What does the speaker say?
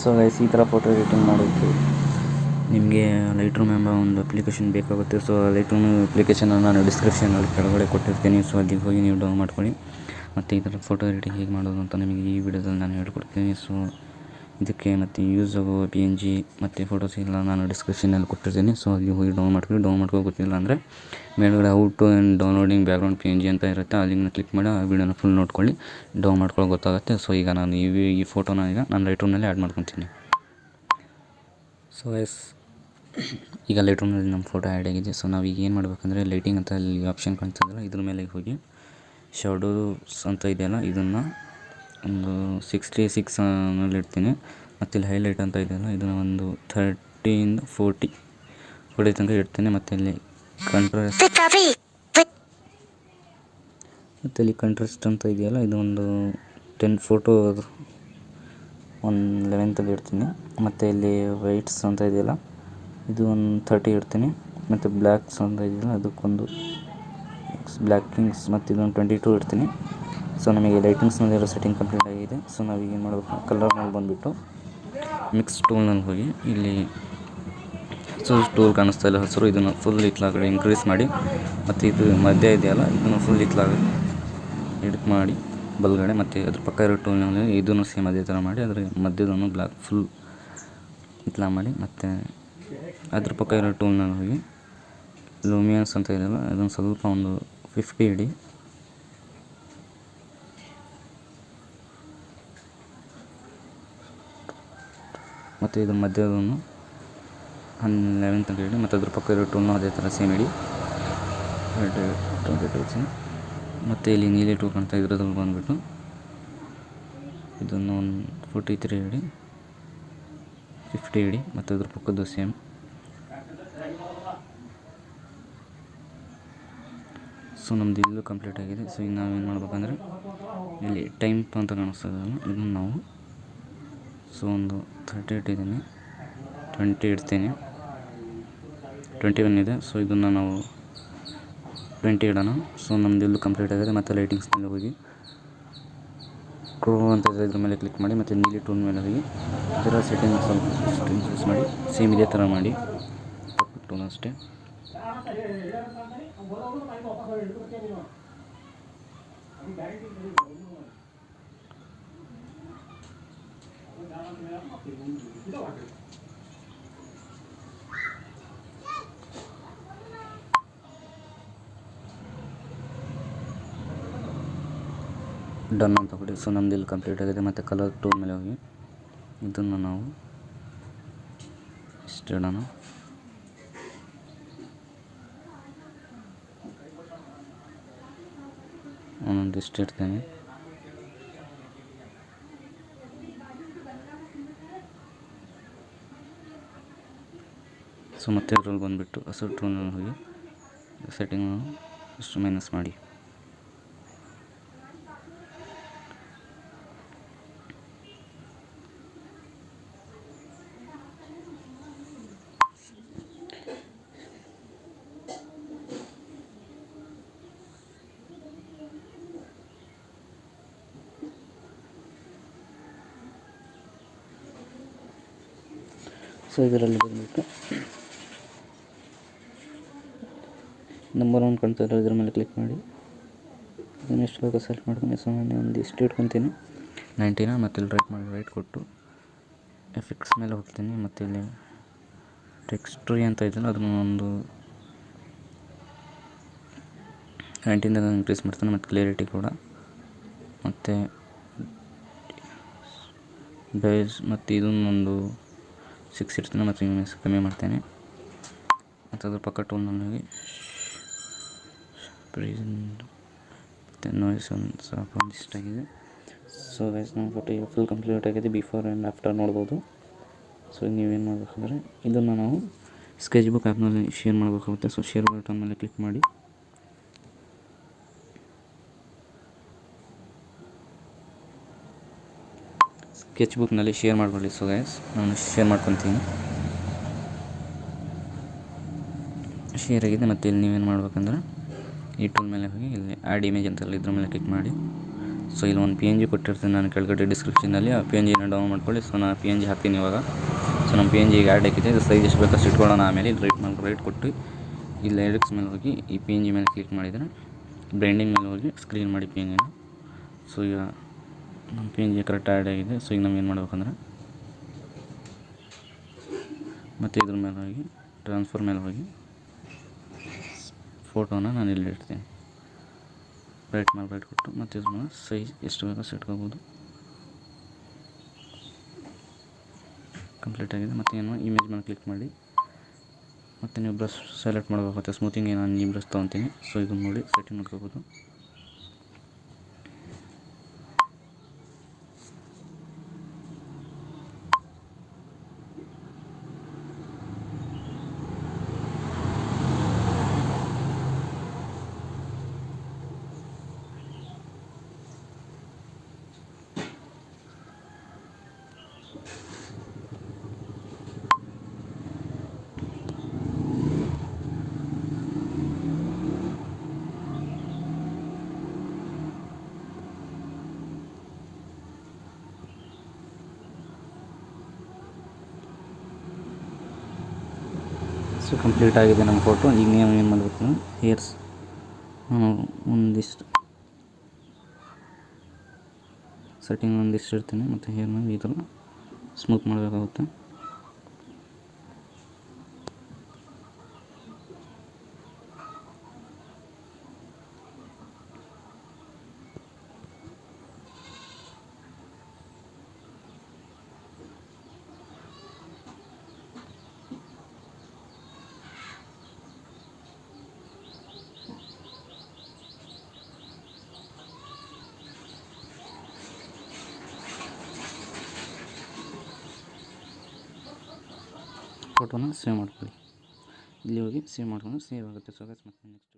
So guys, ಈ ಥರ photo editing ಮಾಡೋಕ್ಕೆ ನಿಮಗೆ ಲೈಟ್ರೂಮ್ ಎಂಬ ಒಂದು ಅಪ್ಲಿಕೇಶನ್ ಬೇಕಾಗುತ್ತೆ. ಸೊ ಲೈಟ್ರೂಮ್ ಅಪ್ಲಿಕೇಶನ್ನ ನಾನು ಡಿಸ್ಕ್ರಿಪ್ಷನಲ್ಲಿ ಕೆಳಗಡೆ ಕೊಟ್ಟಿರ್ತೀನಿ. ಸೊ ಅಲ್ಲಿಗೆ ಹೋಗಿ ನೀವು ಡೌನ್ ಮಾಡ್ಕೊಳ್ಳಿ. ಮತ್ತು ಈ ಥರ ಫೋಟೋ ಎಡಿಟಿಂಗ್ ಹೇಗೆ ಮಾಡೋದು ಅಂತ ನಿಮಗೆ ಈ ವಿಡಿಯೋದಲ್ಲಿ ನಾನು ಹೇಳ್ಕೊಡ್ತೀನಿ. ಸೊ ಇದಕ್ಕೆ ಮತ್ತು ಯೂಸ್ ಆಗೋ PNG ಮತ್ತು ಫೋಟೋಸ್ ಎಲ್ಲ ನಾನು ಡಿಸ್ಕ್ರಿಪ್ಷನಲ್ಲಿ ಕೊಟ್ಟಿರ್ತೀನಿ. ಸೊ ಅಲ್ಲಿ ಹೋಗಿ ಡೌನ್ ಮಾಡ್ಕೊ ಗೊತ್ತಿಲ್ಲ ಅಂದರೆ ಮೇಲ್ಗಡೆ how to and downloading background PNG ಅಂತ ಇರುತ್ತೆ. ಆ ಲಿಂಕ್ನ ಕ್ಲಿಕ್ ಮಾಡಿ ಆ ವಿಡಿಯೋನ ಫುಲ್ ನೋಡ್ಕೊಳ್ಳಿ, ಡೌನ್ ಮಾಡ್ಕೊಳ್ಳೋ ಗೊತ್ತಾಗುತ್ತೆ. ಸೊ ಈಗ ನಾನು ಈ ಫೋಟೋನ ಈಗ ನಾನು ಲೈಟ್ರೂಮ್ನಲ್ಲಿ ಆ್ಯಡ್ ಮಾಡ್ಕೊತೀನಿ. ಸೊ ಈಗ ಲೈಟ್ರೂಮ್ನಲ್ಲಿ ನಮ್ಮ ಫೋಟೋ ಆ್ಯಡ್ ಆಗಿದೆ. ಸೊ ನಾವು ಈಗ ಏನು ಮಾಡಬೇಕಂದ್ರೆ ಲೈಟಿಂಗ್ ಅಂತ ಅಲ್ಲಿ ಆಪ್ಷನ್ ಕಾಣ್ತದಲ್ಲ, ಇದ್ರ ಮೇಲೆ ಹೋಗಿ ಶಾಡೋಸ್ ಅಂತ ಇದೆಯಲ್ಲ, ಇದನ್ನು ಒಂದು 66 ನಲ್ಲಿ ಇಡ್ತೀನಿ. ಮತ್ತು ಇಲ್ಲಿ ಹೈಲೈಟ್ ಅಂತ ಇದೆಯಲ್ಲ, ಇದನ್ನು ಒಂದು 30 ಇಂದ 40 ತನಕ ಇಡ್ತೀನಿ. ಮತ್ತು ಇಲ್ಲಿ ಕಂಟ್ರಾಸ್ಟ್ ಅಂತ ಇದೆಯಲ್ಲ, ಇದು ಒಂದು 10 ಫೋಟೋ 11 ಇಡ್ತೀನಿ. ಮತ್ತು ಇಲ್ಲಿ ವೈಟ್ಸ್ ಅಂತ ಇದೆಯಲ್ಲ, ಇದು ಒಂದು 30 ಇಡ್ತೀನಿ. ಮತ್ತು ಬ್ಲ್ಯಾಕ್ಸ್ ಅಂತ ಇದೆಯಲ್ಲ, ಅದಕ್ಕೊಂದು ಬ್ಲ್ಯಾಕಿಂಗ್ಸ್ ಮತ್ತು ಇದೊಂದು 22 ಇಡ್ತೀನಿ. ಸೊ ನಮಗೆ ಲೈಟಿಂಗ್ಸ್ನಲ್ಲಿರೋ ಸೆಟ್ಟಿಂಗ್ ಕಂಪ್ಲೀಟ್ ಆಗಿದೆ. ಸೊ ನಾವೀಗ ಏನು ಮಾಡಬೇಕು, ಕಲರ್ನಲ್ಲಿ ಬಂದುಬಿಟ್ಟು ಮಿಕ್ಸ್ ಟೂಲ್ನಲ್ಲಿ ಹೋಗಿ ಇಲ್ಲಿ ಟೂಲ್ ಕಾಣಿಸ್ತಾ ಇಲ್ಲ ಹಸಿರು, ಇದನ್ನು ಫುಲ್ ಇತ್ಲಾಗಡೆ ಇನ್ಕ್ರೀಸ್ ಮಾಡಿ. ಮತ್ತು ಇದು ಮಧ್ಯ ಇದೆಯಲ್ಲ, ಇದನ್ನು ಫುಲ್ ಇತ್ಲಾಗಡೆ ಎಡಿಟ್ ಮಾಡಿ ಬಲ್ಗಡೆ. ಮತ್ತು ಅದ್ರ ಪಕ್ಕ ಇರೋ ಟೂಲ್ನಲ್ಲಿ ಇದನ್ನು ಸೇಮ್ ಅದೇ ಥರ ಮಾಡಿ ಅದರ ಮಧ್ಯದನ್ನು ಬ್ಲ್ಯಾಕ್ ಫುಲ್ ಇತ್ಲಾ ಮಾಡಿ. ಮತ್ತು ಅದ್ರ ಪಕ್ಕ ಇರೋ ಟೂಲ್ನಲ್ಲಿ ಹೋಗಿ ಲೂಮಿಯನ್ಸ್ ಅಂತ ಇದೆಯಲ್ಲ, ಅದನ್ನು ಸ್ವಲ್ಪ ಒಂದು 50 ಇಡಿ. ಮತ್ತು ಇದ್ರ ಮಧ್ಯದನ್ನು 11 ತನಕ ಇಡಿ. ಮತ್ತು ಅದ್ರ ಪಕ್ಕ ಇರೋ ಟೂಲ್ನು ಅದೇ ಥರ ಸೇಮ್ ಇಡಿ, 22. ಮತ್ತು ಇಲ್ಲಿ ನೀಲಿ ಟೂಲ್ ಕಾಣ್ತಾ ಇದ್ರದಲ್ಲಿ ಬಂದುಬಿಟ್ಟು ಇದನ್ನು ಒಂದು 43 ಇಡಿ, 50 ಇಡಿ. ಮತ್ತು ಅದ್ರ ಪಕ್ಕದ್ದು ಸೇಮ್. ಸೊ ನಮ್ಮದು ಇಲ್ಲೂ ಕಂಪ್ಲೀಟ್ ಆಗಿದೆ. ಸೊ ಈಗ ನಾವೇನು ಮಾಡ್ಬೇಕಂದ್ರೆ ಇಲ್ಲಿ ಟೈಮ್ ಅಂತ ಕಾಣಿಸ್ತದಲ್ಲ, ಇದನ್ನು ನಾವು ಒಂದು 30 ಇಟ್ಟಿದ್ದೀನಿ, 20 ಇಡ್ತೀನಿ, 21 ಇದೆ. ಸೊ ಇದನ್ನು ನಾವು 20 ಇಡೋಣ. ಸೊ ನಮ್ಮದು ಇಲ್ಲೂ ಕಂಪ್ಲೀಟ್ ಆಗಿದೆ. ಮತ್ತು ಲೈಟಿಂಗ್ಸ್ನಲ್ಲಿ ಹೋಗಿ ಕ್ರೋ ಅಂತ ಇದೆ, ಇದ್ರ ಮೇಲೆ ಕ್ಲಿಕ್ ಮಾಡಿ. ಮತ್ತು ನೀಲಿ ಟೂಲ್ ಮೇಲೆ ಹೋಗಿ ಇದರ ಸೆಟ್ಟಿಂಗ್ ಸ್ವಲ್ಪ ಯೂಸ್ ಮಾಡಿ ಸೇಮ್ ಇದೇ ಥರ ಮಾಡಿ ಟೂಲ್ ಅಷ್ಟೇ. ಡನ್ ಅಂತ ಕೊಡಿ. ಸೊ ನಮ್ದು ಇಲ್ಲಿ ಕಂಪ್ಲೀಟ್ ಆಗಿದೆ. ಮತ್ತು ಕಲರ್ ಟೂಲ್ ಮೇಲೆ ಹೋಗಿ ಇದನ್ನು ನಾವು ಇಷ್ಟು ಇಡೋಣ. ಒಂದೊಂದು ಇಷ್ಟು ಇಡ್ತೇನೆ. ಸೊ ಮತ್ತೆ ರೋಲ್ ಬಂದುಬಿಟ್ಟು ಹಸಿರು ಟೂಲ್ನಲ್ಲಿ ಹೋಗಿ ಸೆಟ್ಟಿಂಗ್ ಇಷ್ಟು ಮೈನಸ್ ಮಾಡಿ. ಸೊ ಇದರಲ್ಲಿ ಬಂದುಬಿಟ್ಟು ನಂಬರ್ 1 ಕಾಣ್ತಾ ಇರೋ ಇದ್ರ ಮೇಲೆ ಕ್ಲಿಕ್ ಮಾಡಿ ಇದನ್ನು ಎಷ್ಟು ಬೇಕೋ ಸೆಲೆಕ್ಟ್ ಮಾಡ್ಕೊಂಡು. ಸೊ ನಾನು ಒಂದು ಇಷ್ಟು ಇಟ್ಕೊತೀನಿ 90ನ. ಮತ್ತು ಇಲ್ಲಿ ರೈಟ್ ಕೊಟ್ಟು ಎಫೆಕ್ಟ್ಸ್ ಮೇಲೆ ಹೋಗ್ತೀನಿ. ಮತ್ತು ಇಲ್ಲಿ ಟೆಕ್ಸ್ಟ್ರಿ ಅಂತ ಇದೆಯಲ್ಲ, ಅದನ್ನು ಒಂದು 90 ಇನ್ಕ್ರೀಸ್ ಮಾಡ್ತಾನೆ. ಮತ್ತು ಕ್ಲಿಯರಿಟಿ ಕೂಡ, ಮತ್ತು ಡೈಸ್ ಮತ್ತು ಇದನ್ನೊಂದು 6 ಇಡ್ತೀನಿ. ಮತ್ತು ಕಮ್ಮಿ ಮಾಡ್ತೇನೆ. ಮತ್ತು ಅದ್ರ ಪಕ್ಕ ಟೂಲ್ನಲ್ಲಿ ಮತ್ತು ನಾಯ್ಸ್ ಒಂದು ಸ್ವಲ್ಪ ಒಂದಿಷ್ಟಾಗಿದೆ. ಸೊ ಗೈಸ್, ನಮ್ಮ ಫೋಟೋ ಈಗ ಫುಲ್ ಕಂಪ್ಲೀಟ್ ಆಗಿದೆ. ಬಿಫೋರ್ ಆ್ಯಂಡ್ ಆಫ್ಟರ್ ನೋಡ್ಬೋದು. ಸೊ ನೀವೇನು ಮಾಡಬೇಕಂದ್ರೆ ಇದನ್ನು ನಾವು ಸ್ಕೆಚ್ ಬುಕ್ ಆ್ಯಪ್ನಲ್ಲಿ ಶೇರ್ ಮಾಡಬೇಕಾಗುತ್ತೆ. ಸೊ ಶೇರ್ ಬಟನ್ ಮೇಲೆ ಕ್ಲಿಕ್ ಮಾಡಿ ಸ್ಕೆಚ್ ಬುಕ್ನಲ್ಲಿ ಶೇರ್ ಮಾಡ್ಕೊಳ್ಳಿ. ಸೊ ಗೈಸ್, ನಾನು ಶೇರ್ ಮಾಡ್ಕೊತೀನಿ. ಶೇರ್ ಆಗಿದೆ. ಮತ್ತು ಇಲ್ಲಿ ನೀವೇನು ಮಾಡ್ಬೇಕಂದ್ರೆ ಈ ಟೂಲ್ ಮೇಲೆ ಹೋಗಿ ಇಲ್ಲಿ ಆ್ಯಡ್ ಇಮೇಜ್ ಅಂತಲ್ಲ, ಇದ್ರ ಮೇಲೆ ಕ್ಲಿಕ್ ಮಾಡಿ ಸೊ ಇಲ್ಲಿ ಒಂದು PNG ಕೊಟ್ಟಿರ್ತೀನಿ ನಾನು ಕೆಳಗಡೆ ಡಿಸ್ಕ್ರಿಪ್ಷನಲ್ಲಿ. ಆ PNGನ ಡೌನ್ಲೋಡ್ ಮಾಡ್ಕೊಳ್ಳಿ. ಸೊ ನಾನು PNG ಹಾಕ್ತೀನಿ ಇವಾಗ. ಸೊ ನಮ್ಮ PNG ಈಗ ಆ್ಯಡ್ ಆಗಿದೆ. ಇದು ಸೈಜ್ ಎಷ್ಟು ಬೇಕಷ್ಟು ಇಟ್ಕೊಳ್ಳೋಣ. ಆಮೇಲೆ ರೈಟ್ ಕೊಟ್ಟು ಇಲ್ಲಿ ಎಡಿಟ್ಸ್ ಮೇಲೆ ಹೋಗಿ ಈ PNG ಮೇಲೆ ಕ್ಲಿಕ್ ಮಾಡಿದರೆ ಬ್ಲೆಂಡಿಂಗ್ ಮೇಲೆ ಹೋಗಿ ಸ್ಕ್ರೀನ್ ಮಾಡಿ PNGನ. ಸೊ ಈಗ ನಮ್ಮ PNG ಕರೆಕ್ಟ್ ಆ್ಯಡ್ ಆಗಿದೆ. ಸೊ ಈಗ ನಾವು ಏನು ಮಾಡ್ಬೇಕಂದ್ರೆ ಮತ್ತು ಇದ್ರ ಮೇಲೆ ಹೋಗಿ ಟ್ರಾನ್ಸ್ಫರ್ ಮೇಲೆ ಹೋಗಿ ಫೋಟೋನ ನಾನು ಇಲ್ಲಿ ಇಡ್ತೀನಿ. ರೈಟ್ ಮೇಲೆ ರೈಟ್ ಕೊಟ್ಟು ಮತ್ತು ಇದ್ರ ಮೇಲೆ ಸೈಜ್ ಎಷ್ಟು ಬೇಕೋ ಇಟ್ಕೋಬೋದು. ಕಂಪ್ಲೀಟ್ ಆಗಿದೆ. ಮತ್ತು ಏನು ಇಮೇಜ್ ಮೇಲೆ ಕ್ಲಿಕ್ ಮಾಡಿ ಮತ್ತು ನೀವು ಬ್ರಷ್ ಸೆಲೆಕ್ಟ್ ಮಾಡಬೇಕಾಗುತ್ತೆ. ಸ್ಮೂತಿಂಗ್ ನಾನು ಈ ಬ್ರಷ್ ತೊಗೊತೀನಿ. ಸೊ ಇದನ್ನು ನೋಡಿ ಸೆಟ್ಟಿಂಗ್ ಮಾಡ್ಕೋಬೋದು. ಸೊ ಕಂಪ್ಲೀಟ್ ಆಗಿದೆ ನಮ್ಮ ಫೋಟೋ. ಈಗ ನೀವು ಏನು ಮಾಡಬೇಕು, ಹೇರ್ಸ್ ಒಂದಿಷ್ಟು ಸೆಟ್ಟಿಂಗ್ ಒಂದಿಷ್ಟು ಇಡ್ತೀನಿ ಮತ್ತು ಹೇರ್ನ ಈ ಥರ ಸ್ಮೂತ್ ಮಾಡಬೇಕಾಗುತ್ತೆ. ಫೋಟೋನ ಸೇವ್ ಮಾಡ್ಕೊಳ್ಳಿ. ಇಲ್ಲಿ ಹೋಗಿ ಸೇವ್ ಮಾಡ್ಕೊಂಡು ಸೇವ್ ಆಗುತ್ತೆ. ಸೊ ಮತ್ತೆ ನೆಕ್ಸ್ಟ್